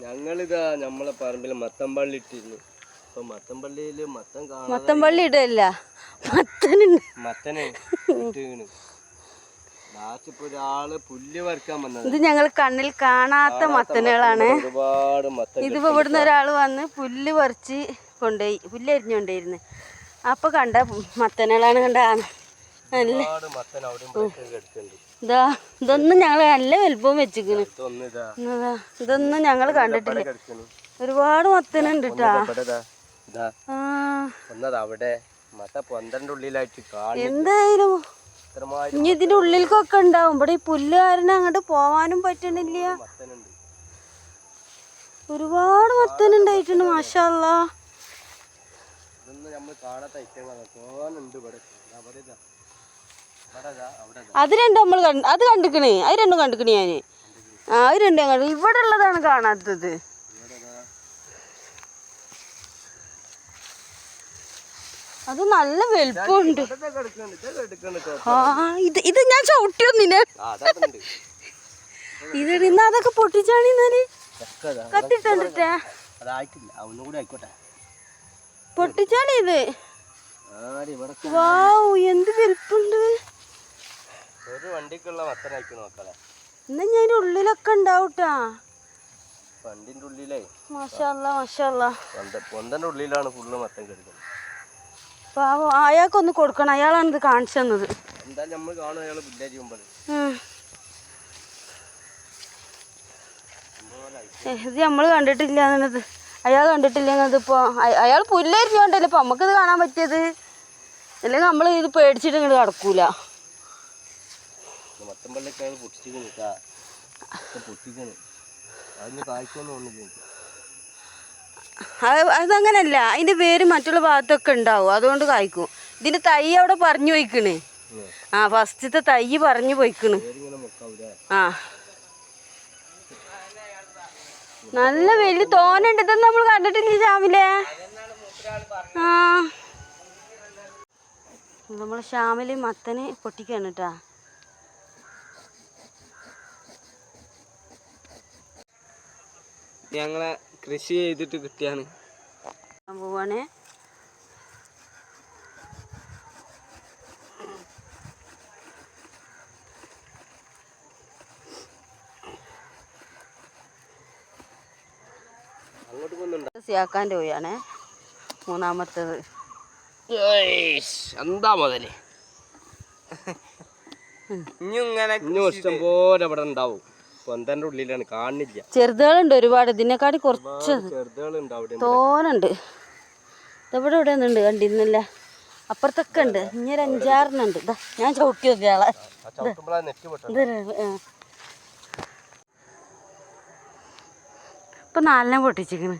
ഞങ്ങളിതാ നമ്മളെ പറമ്പിൽ മത്തമ്പള്ളി ഇട്ടിരുന്നു. അപ്പൊ മത്തമ്പള്ളിയില് മത്തമ്പള്ളി ഇടല്ല, മത്തന് ഇട്ടിരുന്നു. ലാസ്റ്റ് ഇപ്പൊ ഒരാള് പുല്ല് പറിക്കാൻ വന്നത്. ഇത് ഞങ്ങൾ കണ്ണിൽ കാണാത്ത മത്തനുകളാണ്. ഒരുപാട് മത്തൻ. ഇതിപ്പോ ഇവിടുന്ന് ഒരാള് വന്ന് പുല്ല് പറിച്ച് കൊണ്ടുപോയി, പുല്ല് എരിഞ്ഞുകൊണ്ടേയിരുന്നു. അപ്പൊ കണ്ട മത്തനുകളാണ്. കണ്ട നല്ല ഇതാ, ഇതൊന്നും ഞങ്ങൾ നല്ല വലുപ്പം വെച്ചിക്കണ്. ഇതൊന്നും ഞങ്ങൾ കണ്ടിട്ടില്ല. ഒരുപാട് മത്തനുണ്ട് കേട്ടാ. എന്തായാലും ഇനി ഇതിന്റെ ഉള്ളിലേക്കൊക്കെ ഉണ്ടാവും. ഇവിടെ ഈ പുല്ല് കാരണം അങ്ങോട്ട് പോവാനും പറ്റണില്ല. ഒരുപാട് മത്തനുണ്ടായിട്ടുണ്ട്. മാഷാ അല്ലാ. അത് രണ്ടും നമ്മൾ അത് കണ്ടിക്കണേ. അത് രണ്ടും കണ്ടിക്കണേ ഞാന്. അത് രണ്ടും കണ്ടു. ഇവിടെ ഉള്ളതാണ് കാണാത്തത്. അത് നല്ല വലുപ്പമുണ്ട്. ഇത് ഞാൻ ചവിട്ടിയൊന്നിനെ. ഇതിടുന്ന അതൊക്കെ പൊട്ടിച്ചാണ്. കത്തിട്ടേ പൊട്ടിച്ചാണ് ഇത്. വാവ്, എന്ത് വലുപ്പുണ്ട്. എന്നാ ഞാൻ ഉള്ളിലൊക്കെ ഉണ്ടാവൂട്ടാ. വണ്ടിന്റെ ഉള്ളിലേ മാഷാ അല്ലാ, മാഷാ അല്ലാ. പൊന്തന്റെ ഉള്ളിലാണ് ഫുള്ള് മത്തൻ കിടക്കുന്നത്. പാവം, അയാൾക്കൊന്ന് കൊടുക്കണം. അയാളാണ് ഇത് കാണിച്ചു തന്നത്. എന്തായാലും നമ്മൾ കാണും അയാള് വില്ലേജ് പോകുമ്പോൾ. ഇത് നമ്മൾ കണ്ടിട്ടില്ല എന്നത്, അയാൾ കണ്ടിട്ടില്ല എന്നത്. ഇപ്പൊ അയാൾ പുല്ലരിഞ്ഞോണ്ടല്ലേ ഇപ്പൊ നമുക്കിത് കാണാൻ പറ്റിയത്. അല്ലെങ്കിൽ നമ്മൾ ഇത് പേടിച്ചിട്ട് ഇങ്ങോട്ട് കിടക്കൂല. അതങ്ങനല്ല, അതിന്റെ വേര് മറ്റുള്ള ഭാഗത്തൊക്കെ ഉണ്ടാവും, അതുകൊണ്ട് കായ്ക്കും. ഇതിന്റെ തൈ അവിടെ പറഞ്ഞു പോയിക്കണ്. ഫസ്റ്റത്തെ തൈ പറഞ്ഞു പോയിക്കണ്. നല്ല വലിയ തോനുണ്ട്. ഇതൊന്നും നമ്മൾ കണ്ടിട്ടില്ല ശ്യാമിലെ. നമ്മള് ശ്യാമില് മത്തന് പൊട്ടിക്കാണ് കേട്ടാ. ഞങ്ങളെ കൃഷി ചെയ്തിട്ട് കിട്ടിയാണ്. പോവാണ്. സിയാക്കാൻ്റെ പോയാണ് മൂന്നാമത്തേത്. എന്താ മുതല് ഇഷ്ടം പോലെ ഇവിടെ ഉണ്ടാവും. പൊന്തന്റെ ഉള്ളിലാണ്, കാണില്ല. ചെറുതുകളുണ്ട് ഒരുപാട്. ഇതിനെക്കാട്ടി കുറച്ച് തോനുണ്ട്. ഇവിടെ ഇവിടെ ഒന്നുണ്ട്, കണ്ടിരുന്നില്ല. അപ്പുറത്തൊക്കെ ഉണ്ട്. ഇനി ഒരു 5-6 ഇതാ ഞാൻ ചവിട്ടി നോക്കിയാളെ. ഇപ്പൊ 4 പൊട്ടിച്ചിരിക്കണ്.